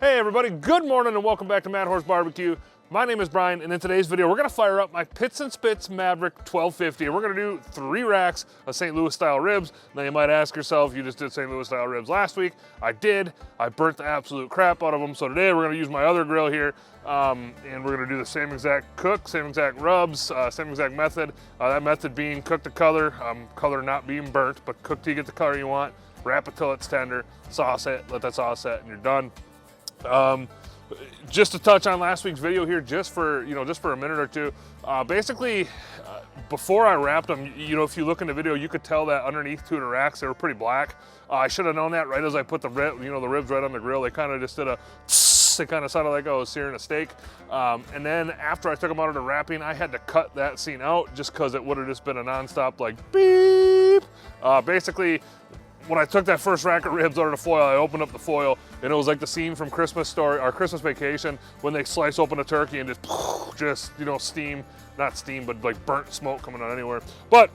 Hey everybody, good morning and welcome back to Mad Horse Barbecue. My name is Brian, and in today's video we're going to fire up my Pits and Spits Maverick 1250. We're going to do 3 racks of St. Louis style ribs. Now you might ask yourself, you just did St. Louis style ribs last week. I did. I burnt the absolute crap out of them. So today we're going to use my other grill here, and we're going to do the same exact cook, same exact rubs, same exact method. That method being cook to color, color not being burnt, but cook till you get the color you want. Wrap it till it's tender, sauce it, let that sauce set, and you're done. Just to touch on last week's video here, just for a minute or two. Basically, before I wrapped them, if you look in the video, you could tell that underneath 2 of the racks they were pretty black. I should have known that right as I put the ribs right on the grill. They kind of just did a tss. It kind of sounded like I was searing a steak. And then after I took them out of the wrapping, I had to cut that scene out just because it would have just been a nonstop like beep. Basically, when I took that first rack of ribs out of the foil, I opened up the foil, and it was like the scene from Christmas Vacation when they slice open a turkey and just steam, not steam, but like burnt smoke coming out anywhere. But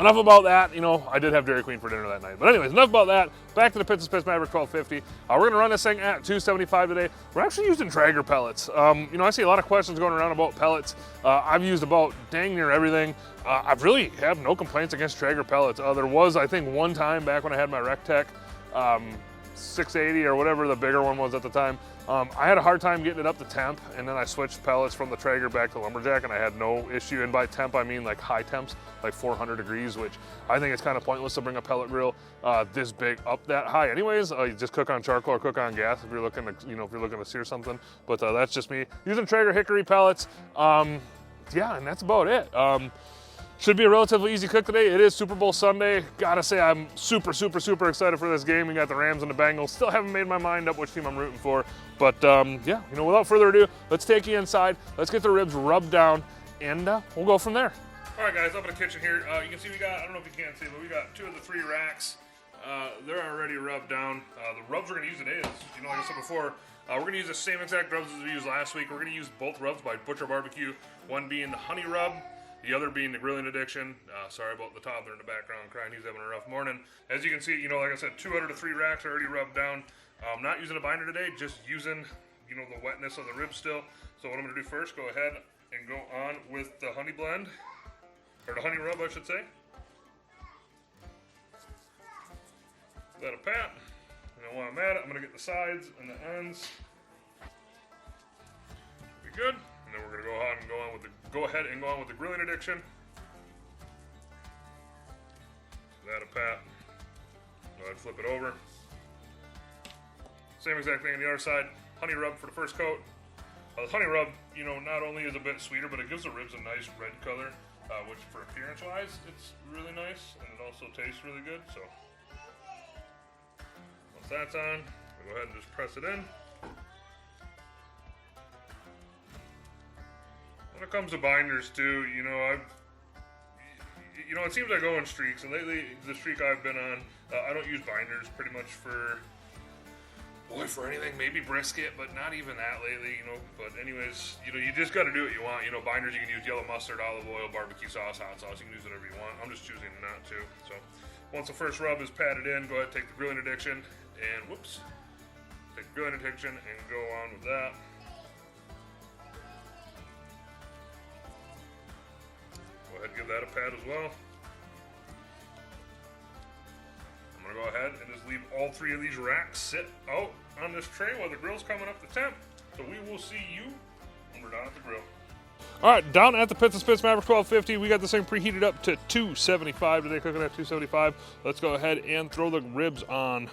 enough about that. I did have Dairy Queen for dinner that night. But anyways, enough about that. Back to the Pits and Spits Maverick 1250. We're gonna run this thing at 275 today. We're actually using Traeger pellets. I see a lot of questions going around about pellets. I've used about dang near everything. I really have no complaints against Traeger pellets. There was, I think, one time back when I had my Rectech 680 or whatever the bigger one was at the time. I had a hard time getting it up to temp, and then I switched pellets from the Traeger back to Lumberjack, and I had no issue. And by temp, I mean like high temps, like 400 degrees, which I think it's kind of pointless to bring a pellet grill this big up that high. Anyways, you just cook on charcoal or cook on gas if you're looking to sear something. But that's just me using Traeger hickory pellets. Yeah, and that's about it. Should be a relatively easy cook today. It is Super Bowl Sunday. Gotta say I'm super excited for this game. We got the Rams and the Bengals. Still haven't made my mind up which team I'm rooting for. But yeah, without further ado, let's take you inside. Let's get the ribs rubbed down, and we'll go from there. All right, guys, up in the kitchen here. You can see we got, I don't know if you can see, but we got 2 of the 3 racks. They're already rubbed down. The rubs we're gonna use today is, like I said before, we're going to use the same exact rubs as we used last week. We're going to use both rubs by Butcher Barbecue, one being the honey rub, the other being the grilling addiction. Sorry about the toddler in the background crying. He's having a rough morning. As you can see, like I said, 2 out of the 3 racks are already rubbed down. I'm not using a binder today, just using, the wetness of the ribs still. So what I'm going to do first, go ahead and go on with the honey blend, or the honey rub, I should say. Give that a pat. And while I'm at it, I'm going to get the sides and the ends. Be good. And then we're going to go ahead and go on with the grilling addiction. Give that a pat. Go ahead and flip it over. Same exact thing on the other side. Honey rub for the first coat. The honey rub, not only is a bit sweeter, but it gives the ribs a nice red color, which for appearance-wise, it's really nice, and it also tastes really good. So once that's on, we'll go ahead and just press it in. When it comes to binders too, it seems I go in streaks, and lately the streak I've been on, I don't use binders pretty much for anything, maybe brisket, but not even that lately, But anyways, you just got to do what you want. Binders, you can use yellow mustard, olive oil, barbecue sauce, hot sauce. You can use whatever you want. I'm just choosing not to. So once the first rub is patted in, go ahead and take the grilling addiction and take the grilling addiction and go on with that. Go ahead and give that a pat as well. I'm going to go ahead and just leave all 3 of these racks sit out on this tray while the grill's coming up to temp. So we will see you when we're done at the grill. All right, down at the Pits and Spits Maverick 1250, we got this thing preheated up to 275 today, cooking at 275. Let's go ahead and throw the ribs on.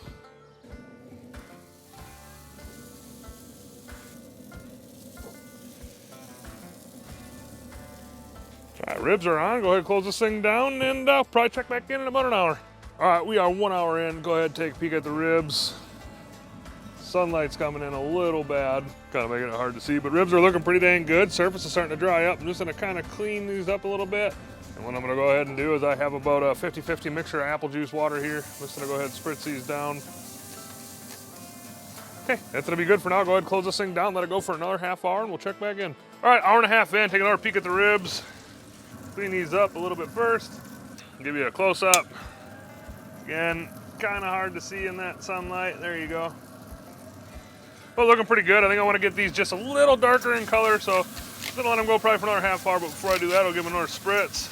All right, ribs are on. Go ahead and close this thing down, and I'll probably check back in about an hour. All right, we are 1 hour in. Go ahead and take a peek at the ribs. Sunlight's coming in a little bad, kind of making it hard to see, but ribs are looking pretty dang good. Surface is starting to dry up. I'm just gonna kind of clean these up a little bit. And what I'm gonna go ahead and do is I have about a 50-50 mixture of apple juice water here. I'm just gonna go ahead and spritz these down. Okay, that's gonna be good for now. Go ahead and close this thing down, let it go for another half hour, and we'll check back in. All right, hour and a half in, take another peek at the ribs. Clean these up a little bit first. Give you a close-up. Again, kind of hard to see in that sunlight. There you go. But looking pretty good. I think I want to get these just a little darker in color, so I'm gonna let them go probably for another half hour, but before I do that, I'll give them another spritz.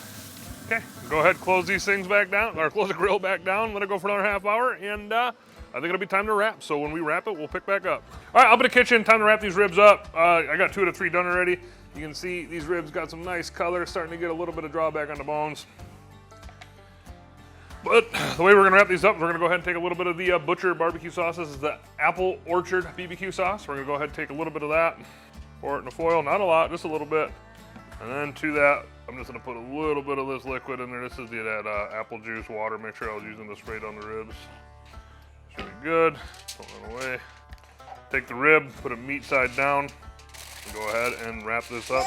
Okay, go ahead, close these things back down, or close the grill back down, let it go for another half hour, and I think it'll be time to wrap. So when we wrap it, we'll pick back up. All right, up in the kitchen, time to wrap these ribs up. I got 2 out of 3 done already. You can see these ribs got some nice color, starting to get a little bit of drawback on the bones. But the way we're gonna wrap these up, we're gonna go ahead and take a little bit of the Butcher barbecue sauce. This is the Apple Orchard BBQ sauce. We're gonna go ahead and take a little bit of that, pour it in the foil, not a lot, just a little bit. And then to that, I'm just gonna put a little bit of this liquid in there. This is that apple juice water mixture I was using to spray down the ribs. Should be good. Put it away. Take the rib, put it meat side down, and go ahead and wrap this up.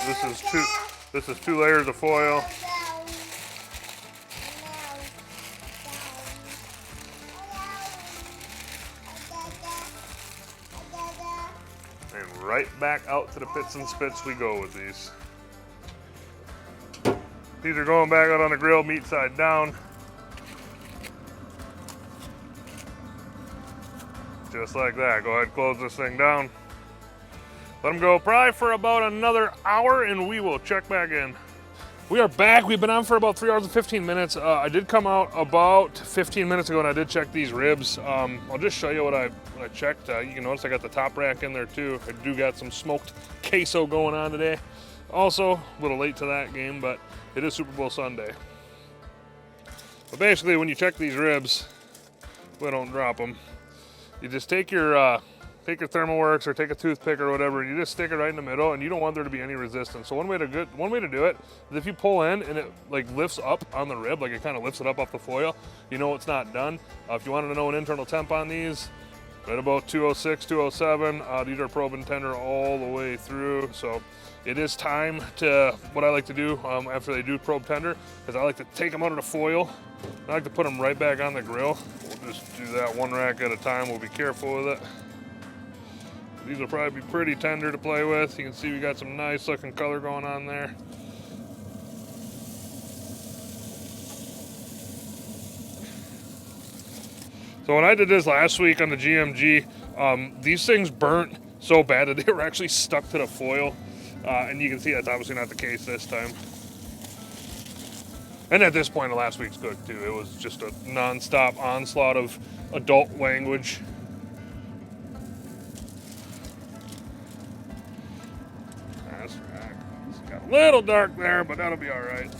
This is 2 layers of foil. And right back out to the pits and spits we go with these. These are going back out on the grill, meat side down. Just like that. Go ahead, close this thing down. Let them go probably for about another hour and we will check back in. We are back. We've been on for about 3 hours and 15 minutes. I did come out about 15 minutes ago and I did check these ribs. I'll just show you what I checked. You can notice I got the top rack in there too. I do got some smoked queso going on today. Also, a little late to that game, but it is Super Bowl Sunday. But basically, when you check these ribs, we don't drop them. You just take your Thermoworks or take a toothpick or whatever, and you just stick it right in the middle, and you don't want there to be any resistance. So one way to do it is if you pull in and it like lifts up on the rib, like it kind of lifts it up off the foil, you know it's not done. If you wanted to know an internal temp on these, right about 206, 207. These are probe and tender all the way through. So it is time to, what I like to do after they do probe tender, is I like to take them out of the foil. I like to put them right back on the grill. We'll just do that 1 rack at a time. We'll be careful with it. These will probably be pretty tender to play with. You can see we got some nice looking color going on there. So when I did this last week on the GMG, these things burnt so bad that they were actually stuck to the foil. And you can see that's obviously not the case this time. And at this point of last week's cook too, it was just a non-stop onslaught of adult language. That's right. It's got a little dark there, but that'll be all right.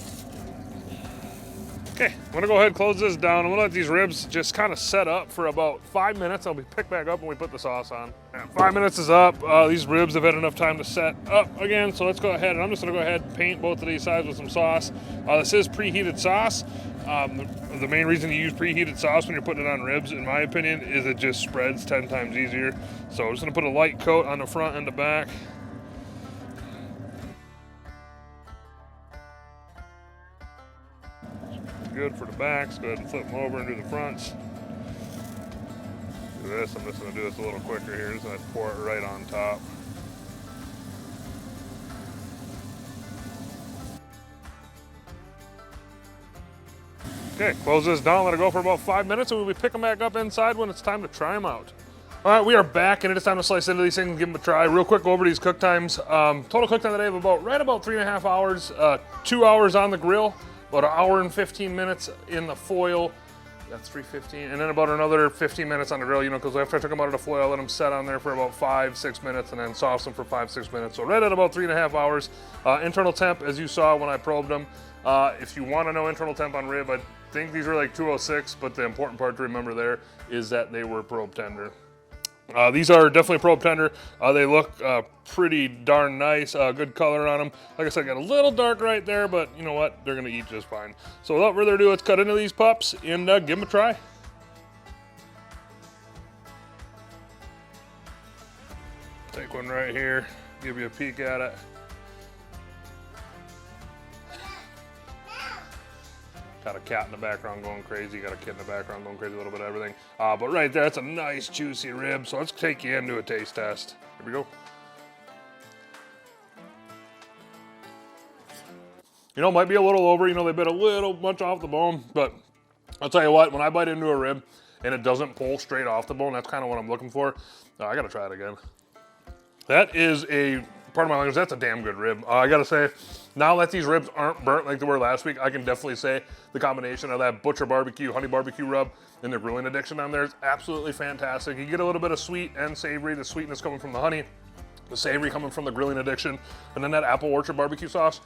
Okay, I'm gonna go ahead and close this down. I'm gonna let these ribs just kind of set up for about 5 minutes. I'll be picked back up when we put the sauce on. 5 minutes is up. These ribs have had enough time to set up again, so let's go ahead. And I'm just gonna go ahead and paint both of these sides with some sauce. This is preheated sauce. The main reason you use preheated sauce when you're putting it on ribs, in my opinion, is it just spreads 10 times easier. So I'm just gonna put a light coat on the front and the back. Good for the backs. Go ahead and flip them over and do the fronts. Do this. I'm just going to do this a little quicker here. Just going to pour it right on top. Okay, close this down. Let it go for about 5 minutes, and we'll be picking back up inside when it's time to try them out. All right, we are back, and it is time to slice into these things and give them a try. Real quick, go over these cook times. Total cook time today of about 3.5 hours. 2 hours on the grill. About 1 hour and 15 minutes in the foil. That's 3:15, and then about another 15 minutes on the grill, you know, because after I took them out of the foil, I let them set on there for about 5-6 minutes, and then sauce them for 5-6 minutes. So right at about 3.5 hours. Internal temp, as you saw when I probed them. If you want to know internal temp on rib, I think these are like 206, but the important part to remember there is that they were probe tender. These are definitely probe tender. They look pretty darn nice. Good color on them. Like I said, got a little dark right there, but you know what? They're going to eat just fine. So without further ado, let's cut into these pups and give them a try. Take one right here. Give you a peek at it. Got a cat in the background going crazy. Got a kid in the background going crazy, a little bit of everything. But right there, that's a nice juicy rib. So let's take you into a taste test. Here we go. You know, might be a little over. You know, they bit a little much off the bone. But I'll tell you what, when I bite into a rib and it doesn't pull straight off the bone, that's kind of what I'm looking for. I got to try it again. That is a, part of my language, that's a damn good rib. I gotta say, now that these ribs aren't burnt like they were last week, I can definitely say the combination of that butcher barbecue, honey barbecue rub, and the grilling addiction on there is absolutely fantastic. You get a little bit of sweet and savory, the sweetness coming from the honey, the savory coming from the grilling addiction, and then that apple orchard barbecue sauce.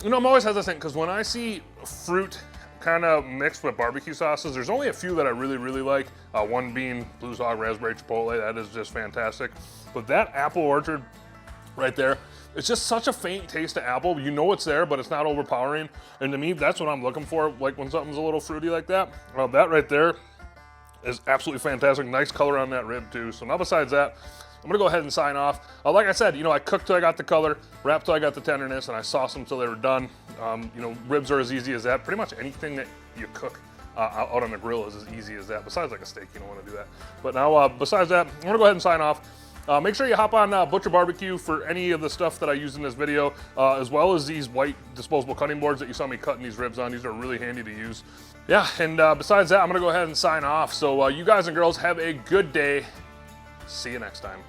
You know, I'm always hesitant because when I see fruit kind of mixed with barbecue sauces, there's only a few that I really, really like. One being Blues Hog Raspberry Chipotle, that is just fantastic. But that apple orchard right there, it's just such a faint taste of apple. You know it's there, but it's not overpowering. And to me, that's what I'm looking for, like when something's a little fruity like that. That right there is absolutely fantastic. Nice color on that rib too. So now besides that, I'm gonna go ahead and sign off. Like I said, you know, I cooked till I got the color, wrapped till I got the tenderness, and I sauced them till they were done. You know, ribs are as easy as that. Pretty much anything that you cook out on the grill is as easy as that. Besides like a steak, you don't want to do that. But now, besides that, I'm gonna go ahead and sign off. Make sure you hop on Butcher Barbecue for any of the stuff that I used in this video, as well as these white disposable cutting boards that you saw me cutting these ribs on. These are really handy to use. Yeah, and besides that, I'm gonna go ahead and sign off. So you guys and girls have a good day. See you next time.